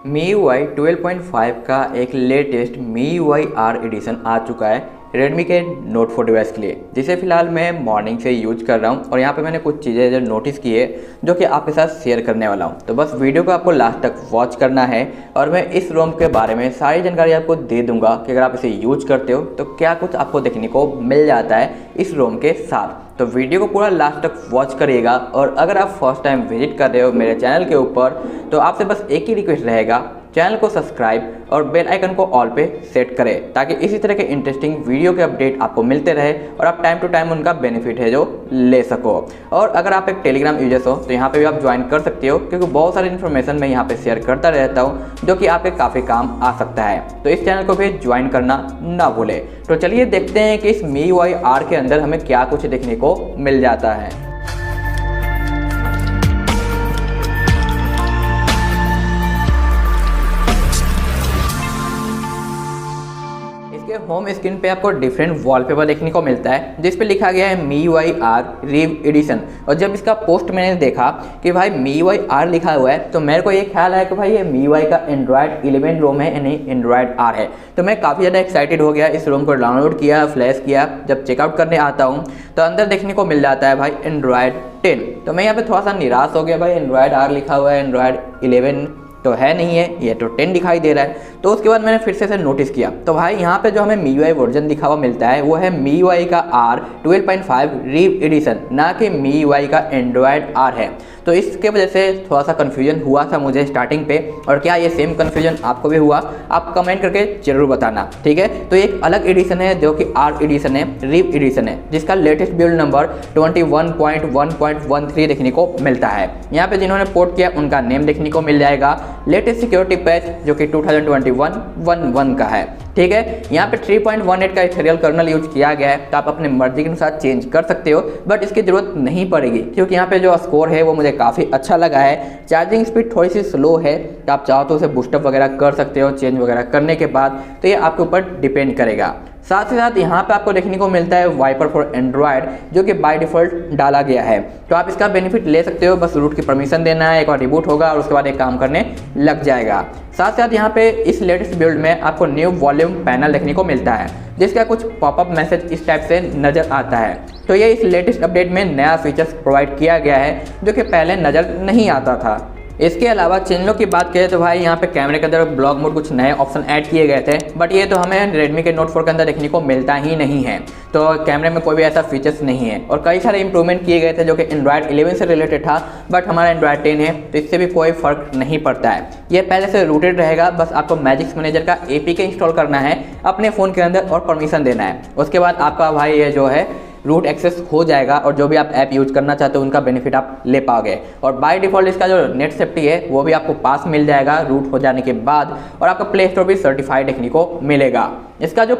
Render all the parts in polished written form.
MIUi 12.5 का एक latest MIUi R addition आ चुका है Redmi के Note 4 डिवाइस के लिए, जिसे फिलहाल मैं मॉर्निंग से यूज कर रहा हूँ और यहाँ पे मैंने कुछ चीज़ें जो नोटिस की है जो कि आपके साथ शेयर करने वाला हूँ। तो बस वीडियो को आपको लास्ट तक वॉच करना है और मैं इस रोम के बारे में सारी जानकारी आपको दे दूंगा कि अगर आप इसे यूज करते हो तो क्या कुछ आपको देखने को मिल जाता है इस रोम के साथ। तो वीडियो को पूरा लास्ट तक वॉच करिएगा। और अगर आप फर्स्ट टाइम विजिट कर रहे हो मेरे चैनल के ऊपर तो आपसे बस एक ही रिक्वेस्ट रहेगा, चैनल को सब्सक्राइब और बेल आइकन को ऑल पे सेट करें ताकि इसी तरह के इंटरेस्टिंग वीडियो के अपडेट आपको मिलते रहे और आप टाइम टू टाइम उनका बेनिफिट है जो ले सको। और अगर आप एक टेलीग्राम यूजर्स हो तो यहाँ पे भी आप ज्वाइन कर सकते हो, क्योंकि बहुत सारी इन्फॉर्मेशन मैं यहाँ पे शेयर करता रहता हूँ जो कि आपके काफ़ी काम आ सकता है। तो इस चैनल को भी ज्वाइन करना ना भूले। तो चलिए देखते हैं कि इस MIUi R के अंदर हमें क्या कुछ देखने को मिल जाता है। होम स्क्रीन पे आपको डिफरेंट वॉलपेपर देखने को मिलता है जिस पे लिखा गया है MIUi R Rev Edition। और जब इसका पोस्ट मैंने देखा कि भाई MIUi R लिखा हुआ है तो मेरे को ये ख्याल आया कि भाई ये MIUi का Android 11 रोम है, यानी Android R है। तो मैं काफ़ी ज़्यादा एक्साइटेड हो गया, इस रोम को डाउनलोड किया, फ्लैश किया। जब चेकआउट करने आता हूँ तो अंदर देखने को मिल जाता है भाई Android 10। तो मैं यहाँ पे थोड़ा सा निराश हो गया, भाई Android R लिखा हुआ है, Android 11 तो है नहीं है, ये तो 10 दिखाई दे रहा है। तो उसके बाद मैंने फिर से नोटिस किया तो भाई यहाँ पे जो हमें MIUi वर्जन दिखा हुआ मिलता है वो है MIUi का R 12.5 Rev Edition, ना कि MIUi का Android R है। तो इसके वजह से थोड़ा सा कन्फ्यूजन हुआ था मुझे स्टार्टिंग पे। और क्या ये सेम कन्फ्यूजन आपको भी हुआ? आप कमेंट करके जरूर बताना, ठीक है। तो एक अलग एडिशन है जो कि R एडिशन है, Rev एडिशन है, जिसका लेटेस्ट बिल्ड नंबर 21.1.13 देखने को मिलता है। यहाँ पे जिन्होंने पोर्ट किया उनका नेम देखने को मिल जाएगा। लेटेस्ट सिक्योरिटी पैच जो कि 2021-11 का है, ठीक है। यहाँ पे 3.18 का इथेरियल कर्नल यूज किया गया है, तो आप अपने मर्जी के अनुसार चेंज कर सकते हो, बट इसकी जरूरत नहीं पड़ेगी क्योंकि यहाँ पे जो स्कोर है वो मुझे काफ़ी अच्छा लगा है। चार्जिंग स्पीड थोड़ी सी स्लो है, तो आप चाहो तो उसे बूस्टअप वगैरह कर सकते हो चेंज वगैरह करने के बाद, तो ये आपके ऊपर डिपेंड करेगा। साथ ही साथ यहाँ पे आपको देखने को मिलता है वाइपर फॉर एंड्रॉयड जो कि बाय डिफ़ॉल्ट डाला गया है, तो आप इसका बेनिफिट ले सकते हो। बस रूट की परमिशन देना है, एक बार रिबूट होगा और उसके बाद एक काम करने लग जाएगा। साथ साथ यहाँ पे इस लेटेस्ट बिल्ड में आपको न्यू वॉल्यूम पैनल देखने को मिलता है जिसका कुछ पॉपअप मैसेज इस टाइप से नज़र आता है। तो ये इस लेटेस्ट अपडेट में नया फीचर्स प्रोवाइड किया गया है जो कि पहले नज़र नहीं आता था। इसके अलावा चैनलों की बात करें तो भाई यहाँ पे कैमरे के अंदर ब्लॉग मोड कुछ नए ऑप्शन ऐड किए गए थे, बट ये तो हमें Redmi के Note 4 के अंदर देखने को मिलता ही नहीं है। तो कैमरे में कोई भी ऐसा फीचर्स नहीं है। और कई सारे इंप्रूवमेंट किए गए थे जो कि Android 11 से रिलेटेड था, बट हमारा Android 10 है तो इससे भी कोई फ़र्क नहीं पड़ता है। ये पहले से रूटेड रहेगा, बस आपको मैजिक्स मैनेजर का APK इंस्टॉल करना है अपने फ़ोन के अंदर और परमिशन देना है। उसके बाद आपका भाई ये जो है रूट एक्सेस हो जाएगा और जो भी आप ऐप यूज करना चाहते हो उनका बेनिफिट आप ले पाओगे। और बाय डिफ़ॉल्ट इसका जो नेट सेफ्टी है वो भी आपको पास मिल जाएगा रूट हो जाने के बाद, और आपका प्ले स्टोर भी सर्टिफाइड देखने को मिलेगा। इसका जो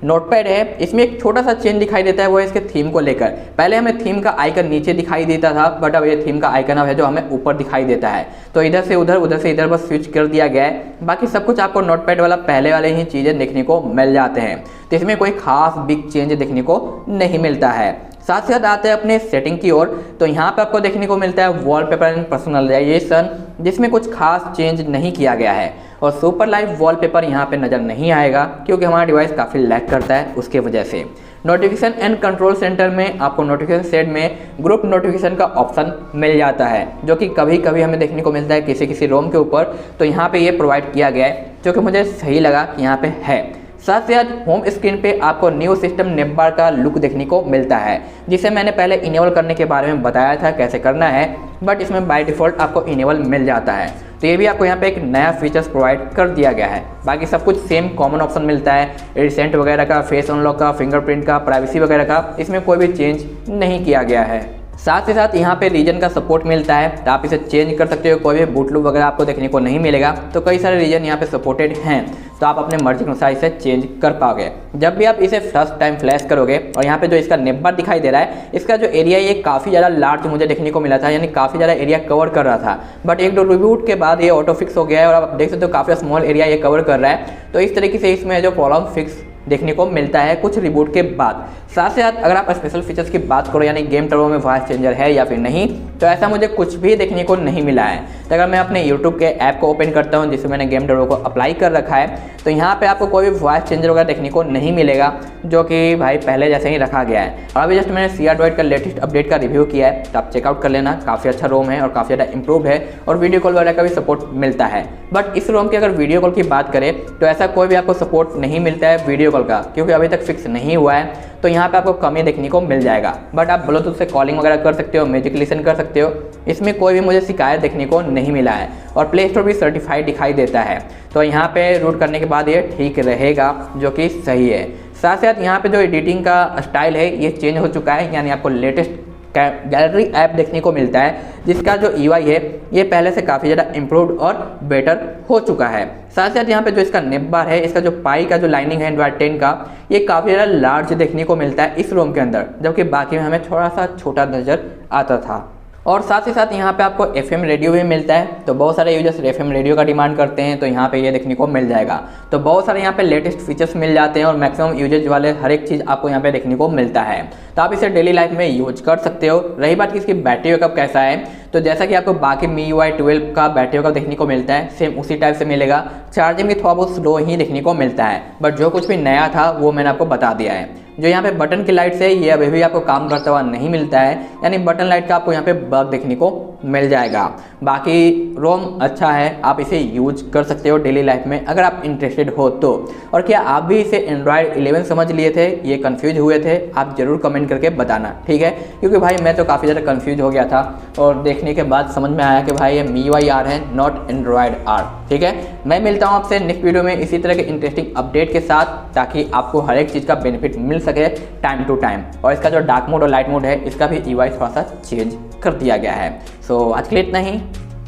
नोटपैड है इसमें एक छोटा सा चेंज दिखाई देता है, वो है इसके थीम को लेकर। पहले हमें थीम का आइकन नीचे दिखाई देता था, बट अब ये थीम का आइकन अब है जो हमें ऊपर दिखाई देता है। तो इधर से उधर, उधर से इधर बस स्विच कर दिया गया है। बाकी सब कुछ आपको नोटपैड वाला पहले वाले ही चीज़ें देखने को मिल जाते हैं, तो इसमें कोई खास बिग चेंज देखने को नहीं मिलता है। साथ ही साथ आते हैं अपने सेटिंग की ओर, तो यहाँ पे आपको देखने को मिलता है वॉलपेपर एंड पर्सनलाइजेशन, जिसमें कुछ खास चेंज नहीं किया गया है। और सुपर लाइव वॉलपेपर यहाँ पे नज़र नहीं आएगा क्योंकि हमारा डिवाइस काफ़ी लैग करता है उसके वजह से। नोटिफिकेशन एंड कंट्रोल सेंटर में आपको नोटिफिकेशन सेट में ग्रुप नोटिफिकेशन का ऑप्शन मिल जाता है जो कि कभी कभी हमें देखने को मिलता है किसी किसी रोम के ऊपर, तो यहाँ पे ये प्रोवाइड किया गया है जो कि मुझे सही लगा कि यहाँ पे है। साथ ही साथ होम स्क्रीन पे आपको न्यू सिस्टम नेम बार का लुक देखने को मिलता है, जिसे मैंने पहले इनेबल करने के बारे में बताया था कैसे करना है, बट इसमें बाय डिफ़ॉल्ट आपको इनेबल मिल जाता है। तो ये भी आपको यहाँ पे एक नया फीचर्स प्रोवाइड कर दिया गया है। बाकी सब कुछ सेम कॉमन ऑप्शन मिलता है, रिसेंट वगैरह का, फेस अनलॉक का, फिंगरप्रिंट का, प्राइवेसी वगैरह का, इसमें कोई भी चेंज नहीं किया गया है। साथ ही साथ यहाँ पे रीजन का सपोर्ट मिलता है, तो आप इसे चेंज कर सकते हो। कोई भी बूट लूप वगैरह आपको देखने को नहीं मिलेगा, तो कई सारे रीजन यहाँ पे सपोर्टेड हैं, तो आप अपने मर्जी के अनुसार इसे चेंज कर पाओगे। जब भी आप इसे फर्स्ट टाइम फ्लैश करोगे और यहाँ पे जो इसका नेम बार दिखाई दे रहा है, इसका जो एरिया ये काफ़ी ज़्यादा लार्ज मुझे देखने को मिला था, यानी काफ़ी ज़्यादा एरिया कवर कर रहा था, बट एक दो रिबूट के बाद ये ऑटो फिक्स हो गया है और आप देख सकते हो काफ़ी स्मॉल एरिया ये कवर कर रहा है। तो इस तरीके से इसमें जो प्रॉब्लम फिक्स देखने को मिलता है कुछ रिबूट के बाद। साथ ही साथ अगर आप स्पेशल फीचर्स की बात करो, यानी गेम टर्बो में वॉइस चेंजर है या फिर नहीं, तो ऐसा मुझे कुछ भी देखने को नहीं मिला है। तो अगर मैं अपने यूट्यूब के ऐप को ओपन करता हूँ जिसमें मैंने गेम डेवलपर को अप्लाई कर रखा है, तो यहाँ पे आपको कोई भी वॉइस चेंजर वगैरह देखने को नहीं मिलेगा, जो कि भाई पहले जैसे ही रखा गया है। और अभी जस्ट मैंने CR का लेटेस्ट अपडेट का रिव्यू किया है, तो आप चेकआउट कर लेना। काफ़ी अच्छा रोम है और काफ़ी ज़्यादा इंप्रूव है और वीडियो कॉल वगैरह का भी सपोर्ट मिलता है। बट इस रोम की अगर वीडियो कॉल की बात करें तो ऐसा कोई भी आपको सपोर्ट नहीं मिलता है वीडियो कॉल का, क्योंकि अभी तक फिक्स नहीं हुआ है। तो यहाँ पे आपको कमी देखने को मिल जाएगा। बट आप ब्लूटूथ से कॉलिंग वगैरह कर सकते हो, म्यूजिक लिसन कर सकते हो। इसमें कोई भी मुझे शिकायत देखने को नहीं मिला है और प्ले स्टोर भी सर्टिफाइड दिखाई देता है। तो यहाँ पे रूट करने के बाद ये ठीक रहेगा, जो कि सही है। साथ साथ यहाँ पे जो एडिटिंग का स्टाइल है ये चेंज हो चुका है, यानी आपको लेटेस्ट गैलरी ऐप देखने को मिलता है, जिसका जो UI है ये पहले से काफ़ी ज़्यादा इम्प्रूव्ड और बेटर हो चुका है। साथ साथ यहाँ पे जो इसका नेप बार है, इसका जो पाई का जो लाइनिंग है Android 10 का, ये काफ़ी ज़्यादा लार्ज देखने को मिलता है इस रोम के अंदर, जबकि बाकी में हमें थोड़ा सा छोटा नज़र आता था। और साथ ही साथ यहाँ पे आपको FM रेडियो भी मिलता है। तो बहुत सारे यूजर्स FM रेडियो का डिमांड करते हैं, तो यहाँ पे ये देखने को मिल जाएगा। तो बहुत सारे यहाँ पे लेटेस्ट फीचर्स मिल जाते हैं और मैक्सिमम यूजेज वाले हर एक चीज़ आपको यहाँ पे देखने को मिलता है। तो आप इसे डेली लाइफ में यूज कर सकते हो। रही बात कि इसकी बैटरी बैकअप कैसा है, तो जैसा कि आपको बाकी MIUi 12 का बैटरी बैकअप देखने को मिलता है, सेम उसी टाइप से मिलेगा। चार्जिंग भी थोड़ा बहुत स्लो ही देखने को मिलता है, बट जो कुछ भी नया था वो मैंने आपको बता दिया है। जो यहाँ पे बटन की लाइट है ये अभी भी आपको काम करता हुआ नहीं मिलता है, यानी बटन लाइट का आपको यहाँ पे बग देखने को मिल जाएगा। बाकी रोम अच्छा है, आप इसे यूज कर सकते हो डेली लाइफ में अगर आप इंटरेस्टेड हो तो। और क्या आप भी इसे Android 11 समझ लिए थे, ये कंफ्यूज हुए थे, आप जरूर कमेंट करके बताना, ठीक है। क्योंकि भाई मैं तो काफ़ी ज़्यादा कंफ्यूज हो गया था और देखने के बाद समझ में आया कि भाई ये MIUi R है, नॉट Android R, ठीक है। मैं मिलता हूँ आपसे नेक्स्ट वीडियो में इसी तरह के इंटरेस्टिंग अपडेट के साथ, ताकि आपको हर एक चीज़ का बेनिफिट मिल सके टाइम टू टाइम। और इसका जो डार्क मोड और लाइट मोड है, इसका भी UI थोड़ा सा चेंज कर दिया गया है। सो आज के लिए इतना ही,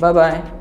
बाय बाय।